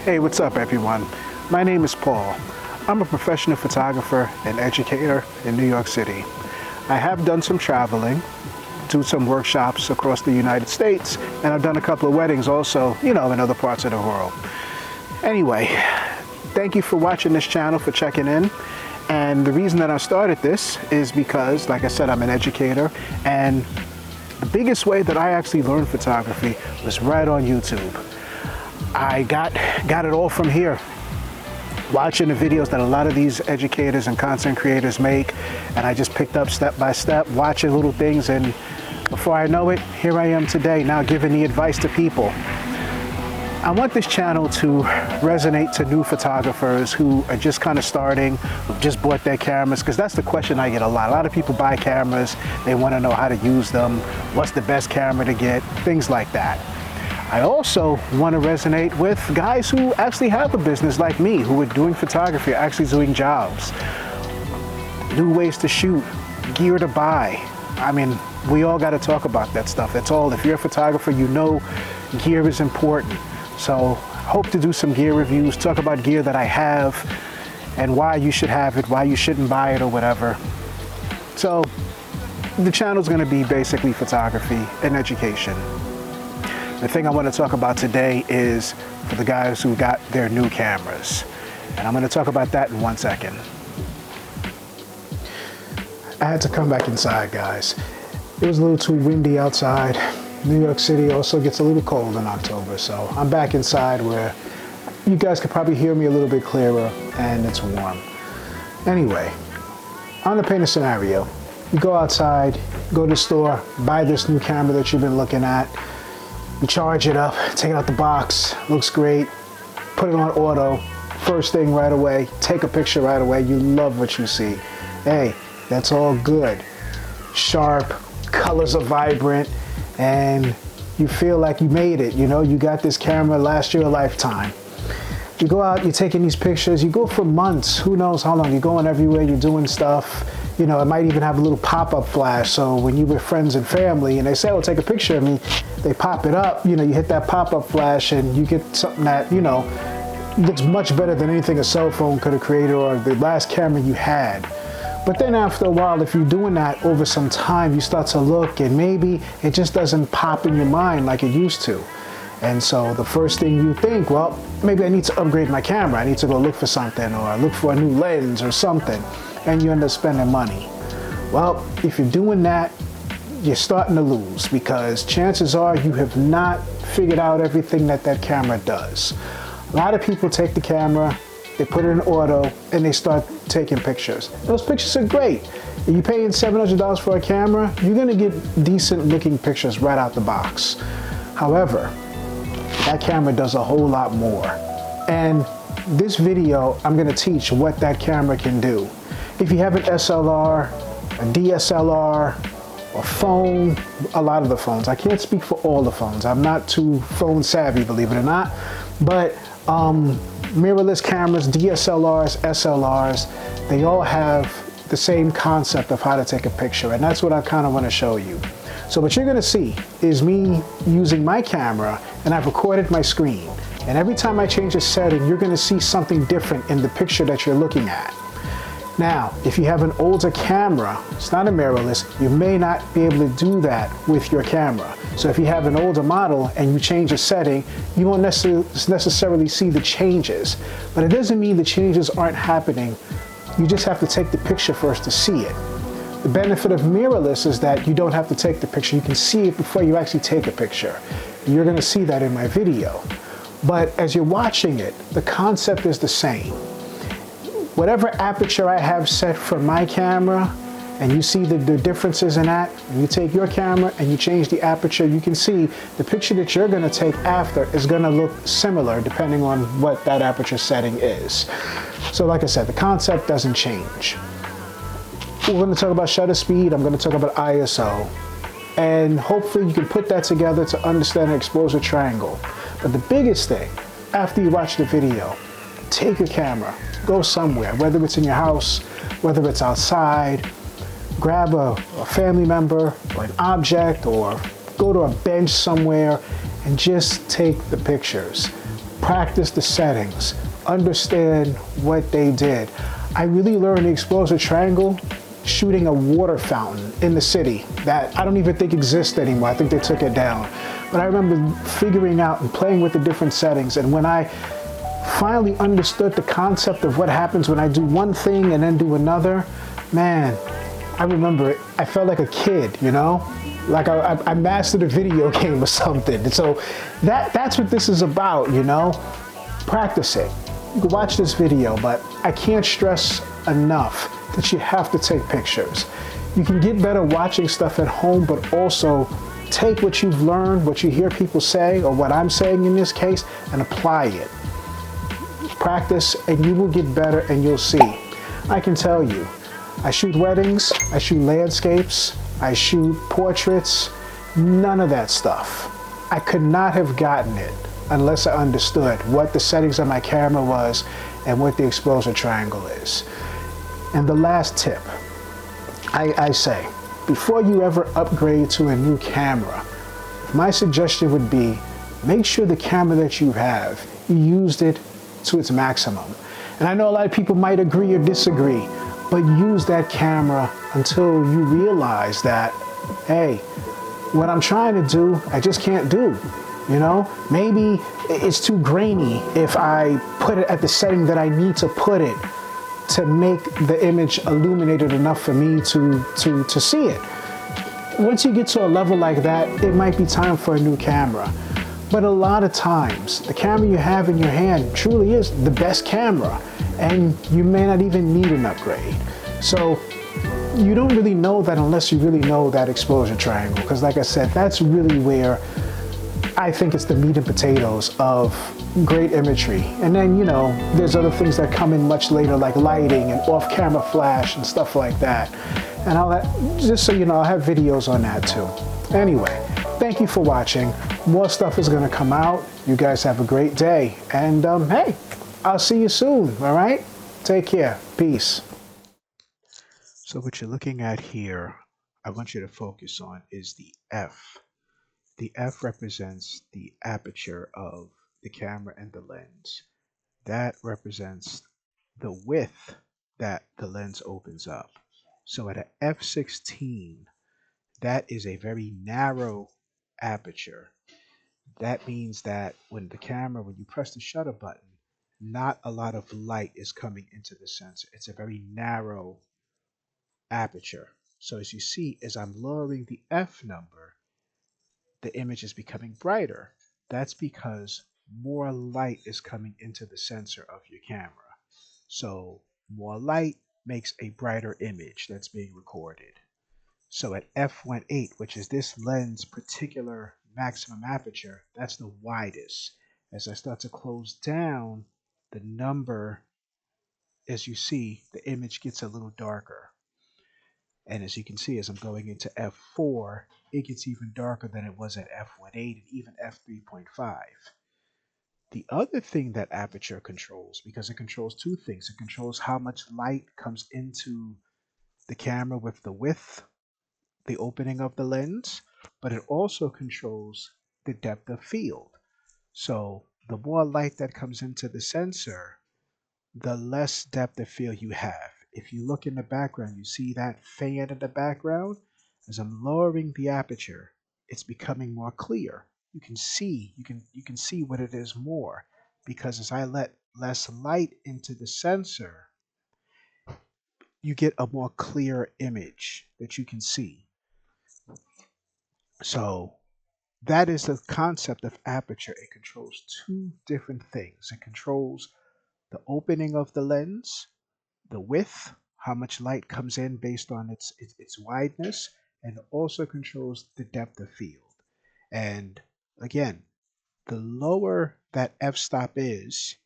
Hey, what's up everyone? My name is Paul. I'm a professional photographer and educator in New York City. I have done some traveling, do some workshops across the United States, and I've done a couple of weddings also, in other parts of the world. Anyway, thank you for watching this channel, for checking in. And the reason that I started this is because, like I said, I'm an educator, and the biggest way that I actually learned photography was right on YouTube. I got it all from here, watching the videos that a lot of these educators and content creators make, and I just picked up step by step, watching little things, and before I know it, here I am today, now giving the advice to people. I want this channel to resonate to new photographers who are just kind of starting, who just bought their cameras, because that's the question I get a lot. A lot of people buy cameras, they want to know how to use them, what's the best camera to get, things like that. I also want to resonate with guys who actually have a business like me, who are doing photography, actually doing jobs, new ways to shoot, gear to buy. I mean, we all got to talk about that stuff. That's all. If you're a photographer, you know gear is important. So hope to do some gear reviews, talk about gear that I have and why you should have it, why you shouldn't buy it or whatever. So the channel's going to be basically photography and education. The thing I want to talk about today is for the guys who got their new cameras. And I'm going to talk about that in 1 second. I had to come back inside, guys. It was a little too windy outside. New York City also gets a little cold in October, so I'm back inside where you guys could probably hear me a little bit clearer and it's warm. Anyway, I'm gonna paint a scenario. You go outside, go to the store, buy this new camera that you've been looking at, you charge it up, take it out the box, looks great, put it on auto, first thing right away, take a picture right away, you love what you see. Hey, that's all good. Sharp, colors are vibrant, and you feel like you made it, you got this camera last your lifetime. You go out, you're taking these pictures, you go for months, who knows how long, you're going everywhere, you're doing stuff, it might even have a little pop-up flash, so when you with friends and family and they say, oh, take a picture of me, they pop it up, you hit that pop-up flash and you get something that, looks much better than anything a cell phone could have created or the last camera you had. But then after a while, if you're doing that over some time, you start to look and maybe it just doesn't pop in your mind like it used to. And so the first thing you think, well, maybe I need to upgrade my camera. I need to go look for something or look for a new lens or something. And you end up spending money. Well, if you're doing that, you're starting to lose because chances are you have not figured out everything that camera does. A lot of people take the camera, they put it in auto, and they start taking pictures. Those pictures are great. If you're paying $700 for a camera, you're gonna get decent looking pictures right out the box. However, that camera does a whole lot more. And this video, I'm gonna teach what that camera can do. If you have an SLR, a DSLR, a phone, a lot of the phones. I can't speak for all the phones. I'm not too phone savvy, believe it or not, but mirrorless cameras, DSLRs, SLRs, they all have the same concept of how to take a picture, and that's what I kind of want to show you. So what you're going to see is me using my camera, and I've recorded my screen, and every time I change a setting, you're going to see something different in the picture that you're looking at. Now, if you have an older camera, it's not a mirrorless, you may not be able to do that with your camera. So if you have an older model and you change a setting, you won't necessarily see the changes. But it doesn't mean the changes aren't happening. You just have to take the picture first to see it. The benefit of mirrorless is that you don't have to take the picture. You can see it before you actually take a picture. You're going to see that in my video. But as you're watching it, the concept is the same. Whatever aperture I have set for my camera, and you see the differences in that, and you take your camera and you change the aperture, you can see the picture that you're going to take after is going to look similar depending on what that aperture setting is. So like I said, the concept doesn't change. We're going to talk about shutter speed, I'm going to talk about ISO, and hopefully you can put that together to understand an exposure triangle. But the biggest thing, after you watch the video, take your camera, go somewhere, whether it's in your house, whether it's outside, grab a family member or an object, or go to a bench somewhere and just take the pictures. practice the settings, understand what they did. I really learned the exposure triangle shooting a water fountain in the city that I don't even think exists anymore. I think they took it down. But I remember figuring out and playing with the different settings, and when I finally understood the concept of what happens when I do one thing and then do another, man, I remember it. I felt like a kid, you know? Like I mastered a video game or something. And so that's what this is about, you know? Practice it. You can watch this video, but I can't stress enough that you have to take pictures. You can get better watching stuff at home, but also take what you've learned, what you hear people say, or what I'm saying in this case, and apply it. Practice, and you will get better, and you'll see. I can tell you, I shoot weddings, I shoot landscapes, I shoot portraits, none of that stuff. I could not have gotten it unless I understood what the settings of my camera was and what the exposure triangle is. And the last tip, I say, before you ever upgrade to a new camera, my suggestion would be, make sure the camera that you have, you used it to its maximum. And I know a lot of people might agree or disagree, but use that camera until you realize that, hey, what I'm trying to do, I just can't do. You know, maybe it's too grainy if I put it at the setting that I need to put it to make the image illuminated enough for me to see it. Once you get to a level like that, it might be time for a new camera. But a lot of times, the camera you have in your hand truly is the best camera, and you may not even need an upgrade. So you don't really know that unless you really know that exposure triangle, because like I said, that's really where I think it's the meat and potatoes of great imagery. And then, you know, there's other things that come in much later, like lighting and off-camera flash and stuff like that. And all that, just so you know, I'll have videos on that too. Anyway, thank you for watching. More stuff is gonna come out. You guys have a great day. And hey, I'll see you soon, all right? Take care, peace. So what you're looking at here, I want you to focus on is the F. The F represents the aperture of the camera and the lens. That represents the width that the lens opens up. So at an f/16, that is a very narrow aperture. That means that when you press the shutter button, not a lot of light is coming into the sensor. It's a very narrow aperture. So as you see, as I'm lowering the F number, the image is becoming brighter. That's because more light is coming into the sensor of your camera. So more light makes a brighter image that's being recorded. So at f/8, which is this lens particular maximum aperture, that's the widest. As I start to close down, the number, as you see, the image gets a little darker. And as you can see, as I'm going into f/4, it gets even darker than it was at f/8 and even f/3.5. The other thing that aperture controls, because it controls two things, it controls how much light comes into the camera with the width, the opening of the lens, but it also controls the depth of field. So the more light that comes into the sensor, the less depth of field you have. If you look in the background, you see that fan in the background? As I'm lowering the aperture, it's becoming more clear. You can see what it is more, because as I let less light into the sensor, you get a more clear image that you can see. So that is the concept of aperture. It controls two different things. It controls the opening of the lens, the width, how much light comes in based on its wideness, and also controls the depth of field. And again, the lower that f-stop is,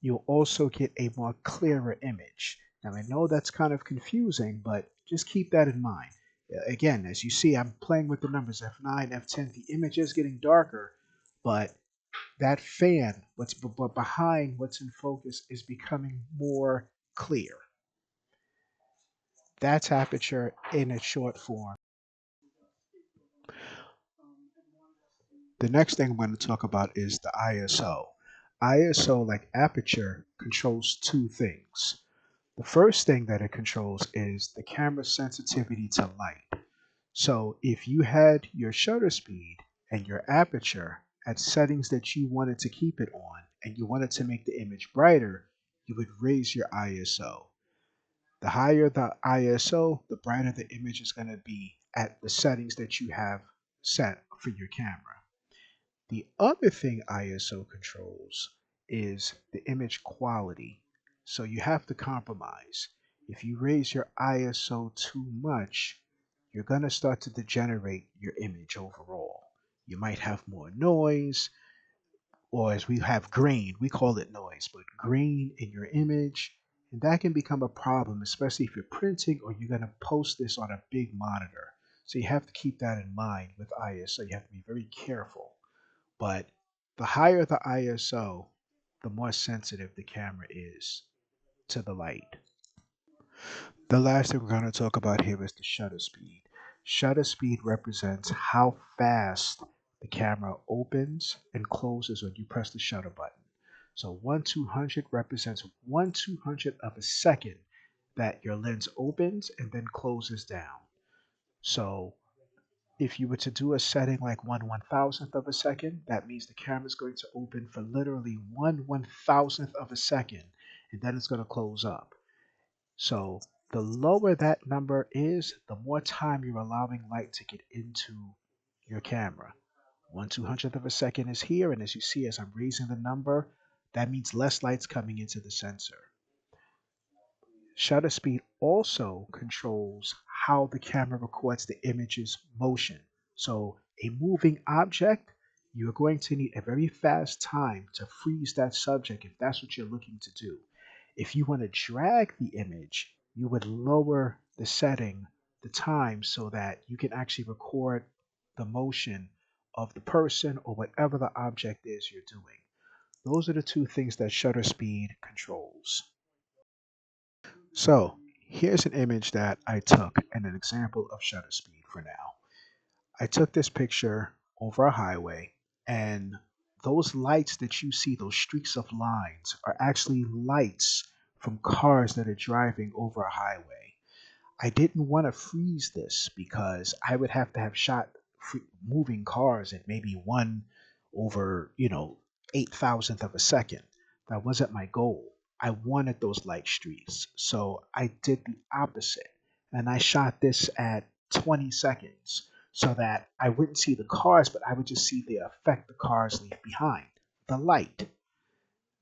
you'll also get a more clearer image. Now I know that's kind of confusing, but just keep that in mind. Again, as you see, I'm playing with the numbers f9, f10. The image is getting darker, but that fan, what's behind what's in focus, is becoming more clear. That's aperture in its short form. The next thing I'm going to talk about is the ISO. ISO, like aperture, controls two things. The first thing that it controls is the camera's sensitivity to light. So if you had your shutter speed and your aperture at settings that you wanted to keep it on and you wanted to make the image brighter, you would raise your ISO. The higher the ISO, the brighter the image is going to be at the settings that you have set for your camera. The other thing ISO controls is the image quality. So you have to compromise. If you raise your ISO too much, you're going to start to degenerate your image overall. You might have more noise, or as we have grain, we call it noise, but grain in your image, and that can become a problem, especially if you're printing or you're going to post this on a big monitor. So you have to keep that in mind with ISO. You have to be very careful. But the higher the ISO, the more sensitive the camera is to the light. The last thing we're going to talk about here is the shutter speed. Shutter speed represents how fast the camera opens and closes when you press the shutter button. So 1/200 represents 1/200 of a second that your lens opens and then closes down. So if you were to do a setting like 1/1000th of a second, that means the camera is going to open for literally 1/1000th of a second, and then it's going to close up. So the lower that number is, the more time you're allowing light to get into your camera. 1/200th of a second is here, and as you see, as I'm raising the number, that means less light's coming into the sensor. Shutter speed also controls how the camera records the image's motion. So a moving object, you're going to need a very fast time to freeze that subject if that's what you're looking to do. If you want to drag the image, you would lower the setting, the time, so that you can actually record the motion of the person or whatever the object is you're doing. Those are the two things that shutter speed controls. So here's an image that I took and an example of shutter speed for now. I took this picture over a highway, and those lights that you see, those streaks of lines, are actually lights from cars that are driving over a highway. I didn't want to freeze this because I would have to have shot moving cars at maybe 1/8,000th of a second. That wasn't my goal. I wanted those light streaks. So I did the opposite. And I shot this at 20 seconds so that I wouldn't see the cars, but I would just see the effect the cars leave behind, the light.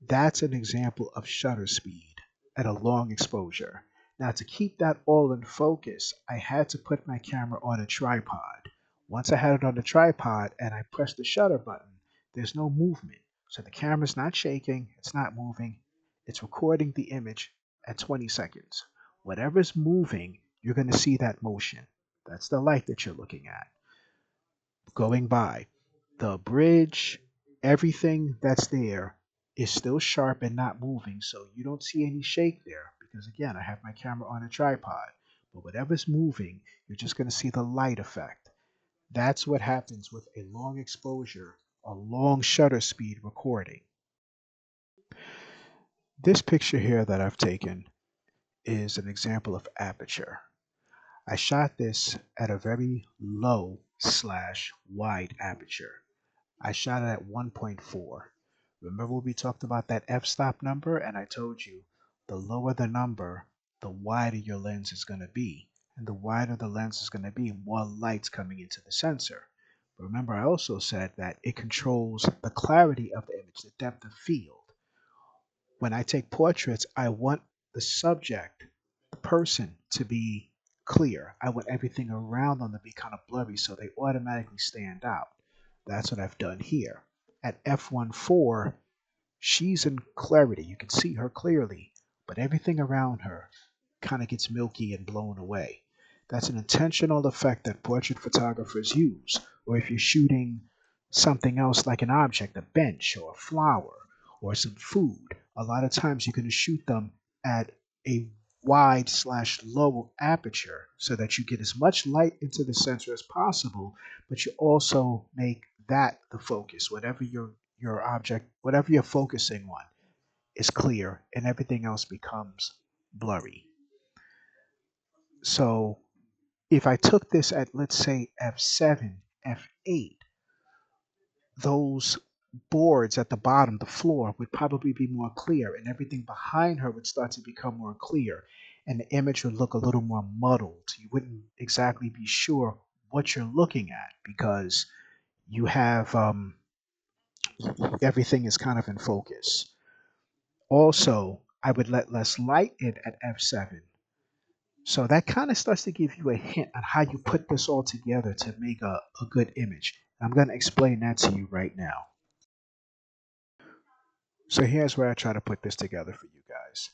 That's an example of shutter speed at a long exposure. Now, to keep that all in focus, I had to put my camera on a tripod. Once I had it on the tripod and I pressed the shutter button, there's no movement. So the camera's not shaking, it's not moving, it's recording the image at 20 seconds. Whatever's moving, you're going to see that motion. That's the light that you're looking at going by. The bridge, everything that's there is still sharp and not moving, so you don't see any shake there because, again, I have my camera on a tripod. But whatever's moving, you're just going to see the light effect. That's what happens with a long exposure, a long shutter speed recording. This picture here that I've taken is an example of aperture. I shot this at a very low slash wide aperture. I shot it at 1.4. Remember we talked about that f-stop number, and I told you the lower the number, the wider your lens is going to be. And the wider the lens is going to be, more light's coming into the sensor. Remember I also said that it controls the clarity of the image, the depth of field. When I take portraits, I want the subject, the person, to be clear. I want everything around them to be kind of blurry so they automatically stand out. That's what I've done here. At f1.4, she's in clarity. You can see her clearly, but everything around her kind of gets milky and blown away. That's an intentional effect that portrait photographers use. Or if you're shooting something else like an object, a bench or a flower or some food, a lot of times you're going to shoot them at a wide slash low aperture so that you get as much light into the sensor as possible, but you also make that the focus. Whatever you're your object, whatever you're focusing on, is clear and everything else becomes blurry. So if I took this at, let's say, f7, f8, those boards at the bottom, the floor, would probably be more clear, and everything behind her would start to become more clear, and the image would look a little more muddled. You wouldn't exactly be sure what you're looking at because you have everything is kind of in focus. Also, I would let less light in at f7. So that kind of starts to give you a hint on how you put this all together to make a good image. I'm going to explain that to you right now. So here's where I try to put this together for you guys.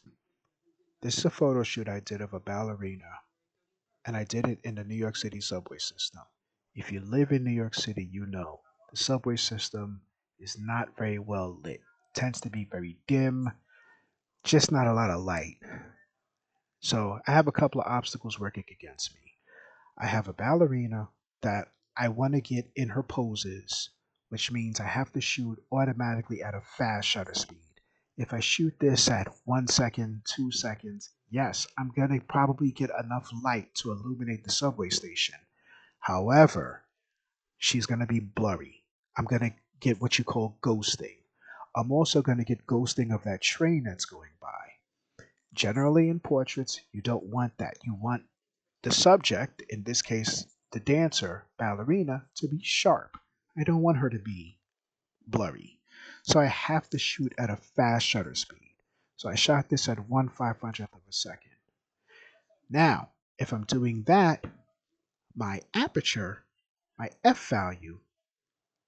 This is a photo shoot I did of a ballerina, and I did it in the New York City subway system. If you live in New York City, you know the subway system is not very well lit. It tends to be very dim, just not a lot of light. So I have a couple of obstacles working against me. I have a ballerina that I want to get in her poses, which means I have to shoot automatically at a fast shutter speed. If I shoot this at 1 second, 2 seconds, yes, I'm going to probably get enough light to illuminate the subway station. However, she's going to be blurry. I'm going to get what you call ghosting. I'm also going to get ghosting of that train that's going by. Generally, in portraits, you don't want that. You want the subject, in this case, the dancer, ballerina, to be sharp. I don't want her to be blurry. So I have to shoot at a fast shutter speed. So I shot this at 1/500th of a second. Now, if I'm doing that, my aperture, my f value,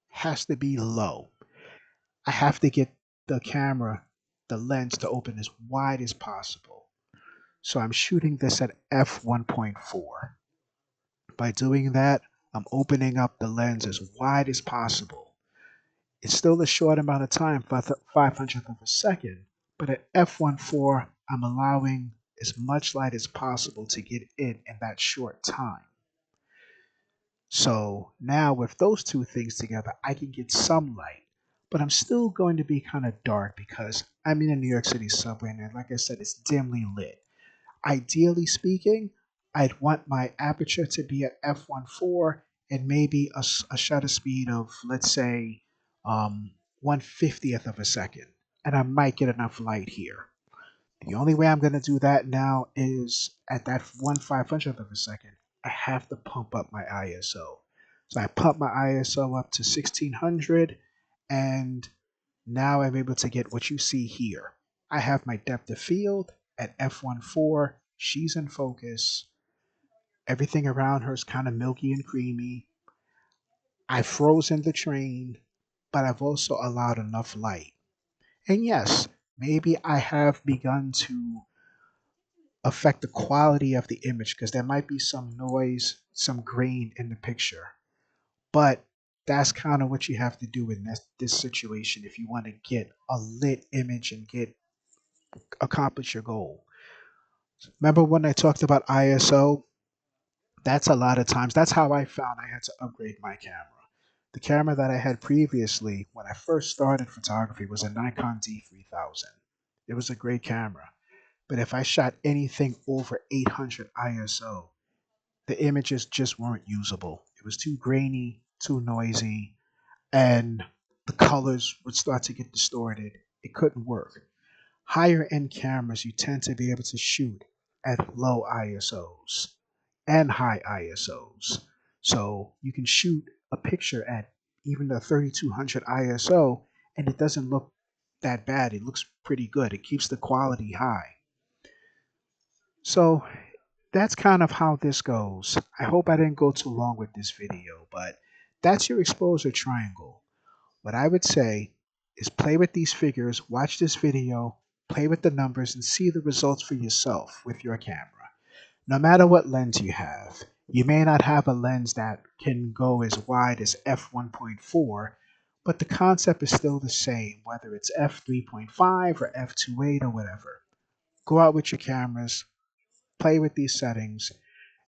has to be low. I have to get the camera, the lens to open as wide as possible. So I'm shooting this at f1.4. By doing that, I'm opening up the lens as wide as possible. It's still a short amount of time, 500th of a second, but at f1.4, I'm allowing as much light as possible to get in that short time. So now with those two things together, I can get some light, but I'm still going to be kind of dark because I'm in a New York City subway, and like I said, it's dimly lit. Ideally speaking, I'd want my aperture to be at f1.4 and maybe a shutter speed of, let's say, 1/50th of a second. And I might get enough light here. The only way I'm going to do that now is at that 1/500th of a second, I have to pump up my ISO. So I pump my ISO up to 1600, and now I'm able to get what you see here. I have my depth of field at f1.4. She's in focus. Everything around her is kind of milky and creamy. I've frozen the train, but I've also allowed enough light. And yes, maybe I have begun to affect the quality of the image because there might be some noise, some grain in the picture. But that's kind of what you have to do in this situation if you want to get a lit image and get accomplish your goal. Remember when I talked about ISO? That's a lot of times. That's how I found I had to upgrade my camera. The camera that I had previously, when I first started photography, was a Nikon D3000. It was a great camera. But if I shot anything over 800 ISO, the images just weren't usable. It was too grainy, too noisy, and the colors would start to get distorted. It couldn't work. Higher end cameras, you tend to be able to shoot at low ISOs and high ISOs. So you can shoot a picture at even the 3200 ISO and it doesn't look that bad. It looks pretty good. It keeps the quality high. So that's kind of how this goes. I hope I didn't go too long with this video, but that's your exposure triangle. What I would say is play with these figures, watch this video, play with the numbers, and see the results for yourself with your camera. No matter what lens you have, you may not have a lens that can go as wide as f1.4, but the concept is still the same, whether it's f3.5 or f2.8 or whatever. Go out with your cameras, play with these settings,